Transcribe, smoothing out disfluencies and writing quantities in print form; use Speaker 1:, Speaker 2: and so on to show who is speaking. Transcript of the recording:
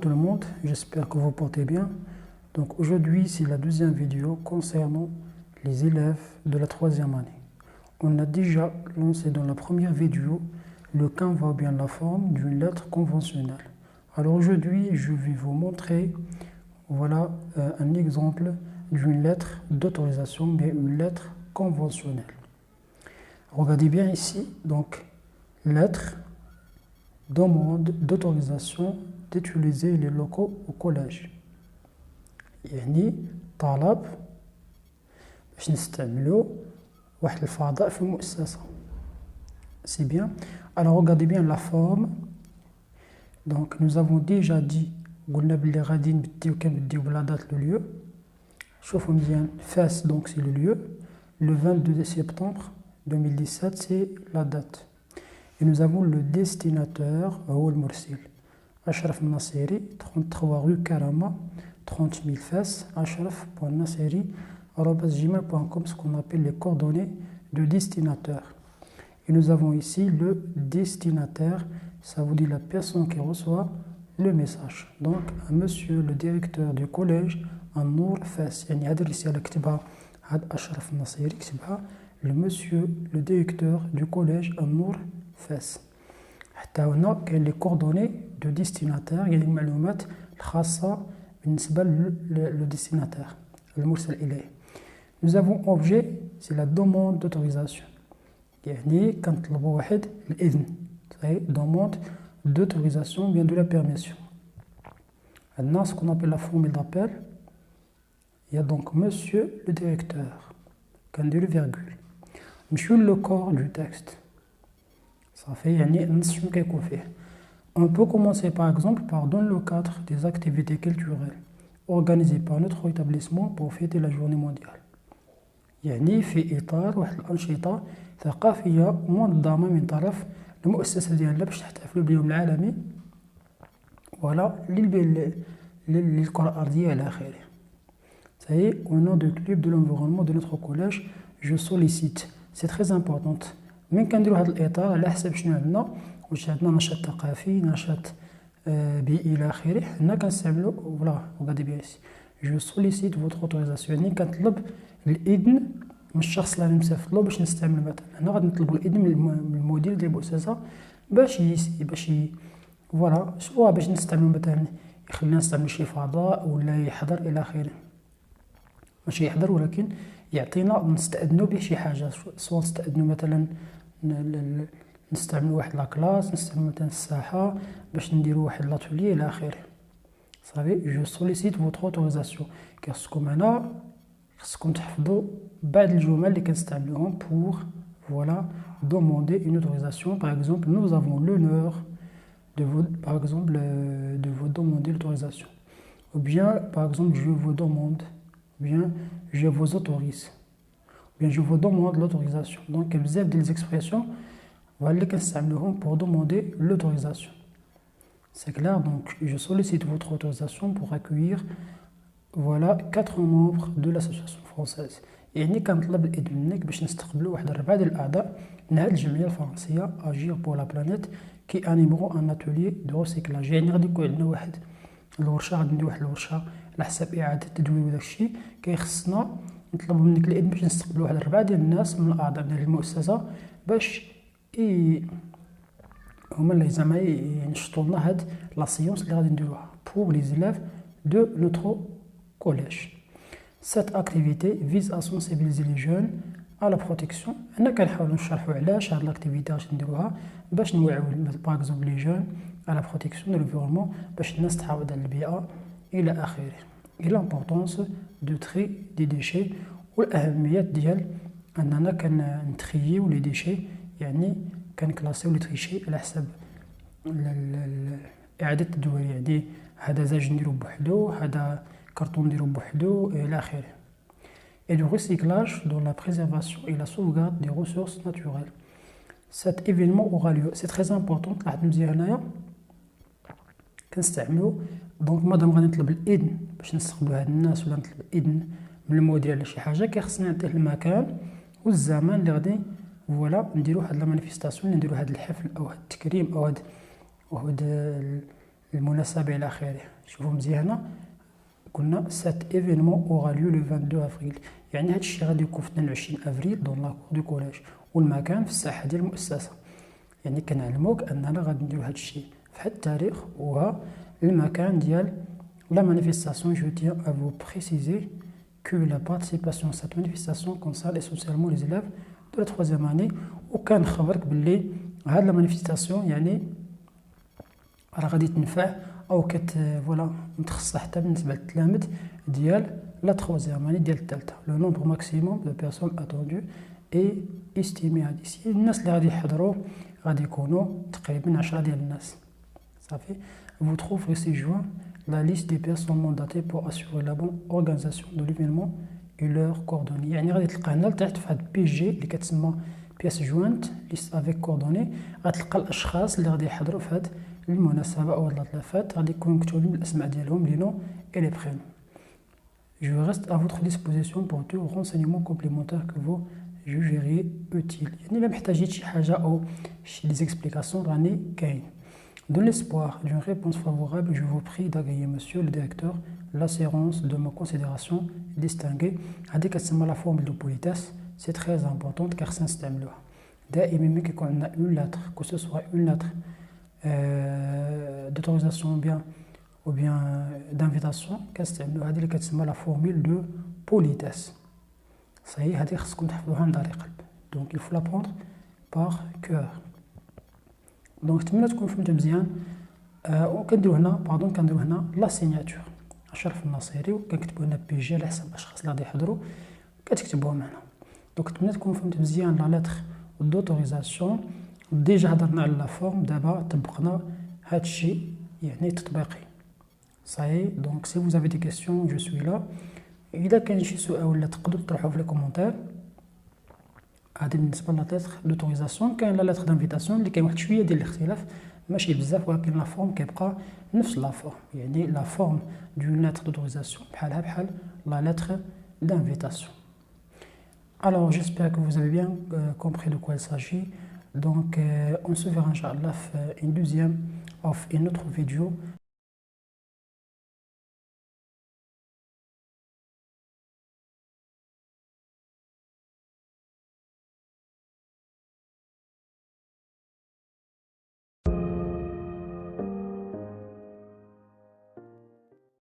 Speaker 1: tout le monde, j'espère que vous portez bien. Donc aujourd'hui, c'est la deuxième vidéo concernant les élèves de la troisième année. On a déjà lancé dans la première vidéo le canevas ou bien la forme d'une lettre conventionnelle. Alors aujourd'hui, je vais vous montrer voilà, un exemple d'une lettre d'autorisation, mais une lettre conventionnelle. Regardez bien ici, donc lettre demande d'autorisation d'utiliser les locaux au collège. يعني طلب باش نستعملوا واحد الفضاء في المؤسسة. C'est bien. Alors regardez bien la forme. Donc nous avons déjà dit قلنا بلي غادي كنبديو بلا دات لو lieu. شوفوا مزيان فاس donc c'est le lieu. Le 22 septembre 2017 c'est la date. Et nous avons le destinataire هو المرسل. أشرف النصيري 33 rue Karama 30 000 Fès, ashraf.nasseri@gmail.com, ce qu'on appelle les coordonnées de destinataire. Et nous avons ici le destinataire, ça vous dit la personne qui reçoit le message. Donc, monsieur le directeur du collège, An-Nour Fès. يعني هذا الرسالة كتبها هاد أشرف النصيري كتبها le monsieur le directeur du collège An-Nour Fès. حتى هنا كاين les coordonnées de destinataire, يعني المعلومات الخاصة بالنسبة le destinataire, المرسل إليه. Nous avons objet, c'est la demande d'autorisation. يعني كنطلبوا واحد الإذن. Demande d'autorisation vient de la permission. Maintenant, ce qu'on appelle la formule d'appel, il y a donc monsieur le directeur. كنديرو virgule. نمشيو le corps du texte. صافي يعني النص شنو كيكون فيه. On peut commencer par exemple par dans le cadre des activités culturelles organisées par notre établissement pour fêter la journée mondiale. يعني في إطار واحد الأنشطة ثقافية منظمة من طرف المؤسسة ديالنا باش نحتفلوا باليوم العالمي ولا للكرة الأرضية إلى آخره. Ça y est, au nom du club de l'environnement de notre collège, je sollicite. C'est très important. من كنديروا هذا الإطار على حسب شنو عندنا. واش عندنا نشاط ثقافي نشاط بيئي الى اخره حنا كنستعملوا فوالا وغادي بيان سي جو سوليسيت فوتر اوتوريزاسيون يعني كنطلب الاذن من الشخص اللي مسافر له باش نستعمل مثلا هنا غادي نطلبوا الاذن من المدير ديال المؤسسه باش فوالا سواء باش نستعملوا مثلا يخلينا نستعمل شي فضاء ولا يحضر الى اخره ماشي يحضر ولكن يعطينا نستأذنوا به شي حاجه سواء نستأذنوا مثلا نستعملوا واحد لاكلاس نستعملوا مثلا الساحه باش نديروا واحد لاتولي الى اخره. صافي جو سوليسيت فوتر اوتوريزاسيون. خصكم هنا خصكم تحفظوا بعض الجمل اللي كنستعملوهم pour voilà demander une autorisation. Par exemple, nous avons l'honneur de vous par exemple de vous demander l'autorisation. Ou bien par exemple je vous demande, ou bien je vous autorise. Ou bien je vous demande l'autorisation. Donc il y a bzaf des expressions اللي كنستعملوهم pour demander l'autorisation. C'est clair, donc je sollicite votre autorisation pour accueillir voilà 4 membres de l'association française. يعني كنطلب الإذن منك باش نستقبلوا واحد 4 ديال الأعضاء من هذه الجمعية الفرنسية Agir pour la planète qui animeront un atelier de recyclage. يعني غادي يكون عندنا واحد الورشة غادي نديرو واحد الورشة على حساب إعادة التدوير وداك الشيء كيخصنا نطلبوا منك الإذن باش نستقبلوا واحد 4 ديال الناس من الأعضاء ديال المؤسسة باش هما اللي زعما ينشطوا لنا هاد لا سيونس اللي غادي نديروها pour les élèves de notre collège. Cette activité vise à sensibiliser les jeunes à la protection. هنا كنحاولوا نشرحوا علاش هاد لاكتيفيتي غادي نديروها باش نوعيو باغ اكزومبل لي جون على بروتيكسيون دو لونفيرونمون باش الناس تحافظ على البيئه الى اخره. et l'importance de tri des déchets والاهميه ديال اننا كنتريو لي ديشي يعني كنكلاسيو لي تريشي على حسب اعاده التدوير. يعني هذا زاج نديرو بوحدو هذا كرتون نديرو بوحدو الى اخره. et du recyclage dans la préservation et la sauvegarde des ressources naturelles. Cet événement aura lieu. C'est très important. لاحظ مزيان هنايا كنستعملوا دونك مادام غادي نطلب الاذن باش نستقبلوا هاد الناس ولا نطلب الاذن من المدير على شي حاجه كيخصني نعطيه المكان والزمان اللي غادي فوالا نديرو واحد لا مانيفيستاسيون نديرو هاد الحفل او هاد التكريم او هاد المناسبة إلى آخره. شوفوا مزيان قلنا cet événement aura lieu le 22 أفريل، يعني هذا الشيء غادي يكون في 22 أفريل دون لاكور دو كولاج، والمكان في الساحة ديال المؤسسة. يعني كنعلموك أننا غادي نديرو هذا الشيء في هذا التاريخ وها المكان ديال la manifestation. Je tiens à vous préciser que la participation à cette manifestation concerne essentiellement les élèves de la 3e année. وكنخبرك باللي هاد لا مانيفيستاسيون يعني راه غادي تنفع او فوالا متخصصه حتى بالنسبه للتلاميذ ديال لا 3e année ديال الثالثه. لو نومبر ماكسيموم دو بيرسون اتوندو اي استيمي هادي الناس اللي غادي يحضروا غادي يكونوا تقريبا 10 ديال الناس. صافي. Vous trouverez ci-joint la liste des personnes mandatées pour assurer la bonne organisation de l'événement et leurs coordonnées. يعني غادي تلقى هنا لتحت في هاد بي جي اللي كتسمى بيس جوينت ليست افيك كوردوني، غتلقى الاشخاص اللي غادي يحضروا في هاد المناسبه او الحفلات غادي يكونوا مكتوبين الاسماء ديالهم لي نو اي لي برينو. Je reste à votre disposition pour tout renseignement complémentaire que vous jugeriez utile. يعني الا محتاجين شي حاجه او شي لي زيكسبليكاسيون راني كاين. Dans l'espoir d'une réponse favorable, je vous prie d'agréer, monsieur le directeur, la séance de ma considération distinguée. هذه كتسمى la formule de politesse. C'est très important car سنستعملوها دائما ملي كيكون عندنا une lettre, que ce soit une lettre d'autorisation ou bien d'invitation كنستعملوا هذه اللي كتسمى la formule de politesse. صحيح هذه خصكم تحفظوها عن ظهر قلب. Donc il faut l'apprendre par cœur. دونك نتمنى تكون فهمت مزيان. وكنديرو هنا لا سيناتور اشرف الناصيري، وكنكتبوا هنا بي جي على حسب الاشخاص اللي غادي يحضروا كتكتبوهم هنا. دونك نتمنى تكون فهمت مزيان لا لتر دوتوريزاسيون. ديجا هضرنا على لا فورم، دابا طبقنا هادشي يعني تطبيقي. صحيح. دونك سي فوز افي دي كيسيون جو سوي لا. اذا كاين شي سؤال ولا تقدروا تطرحوه في لي كومونتير. هذه بالنسبه لا لتر دوتوريزاسيون. كاين لا لتر دانفيتاسيون اللي كاين واحد شويه ديال الاختلاف، ماشي بزاف، ولكن لا فورم كيبقى نفس لا فورم. يعني لا فورم دون لتر دوتوريزاسيون بحال لا لتر d'invitation. Alors j'espère que vous avez bien compris de quoi il s'agit. Donc on se verra Inch'Allah une deuxième ou une autre vidéo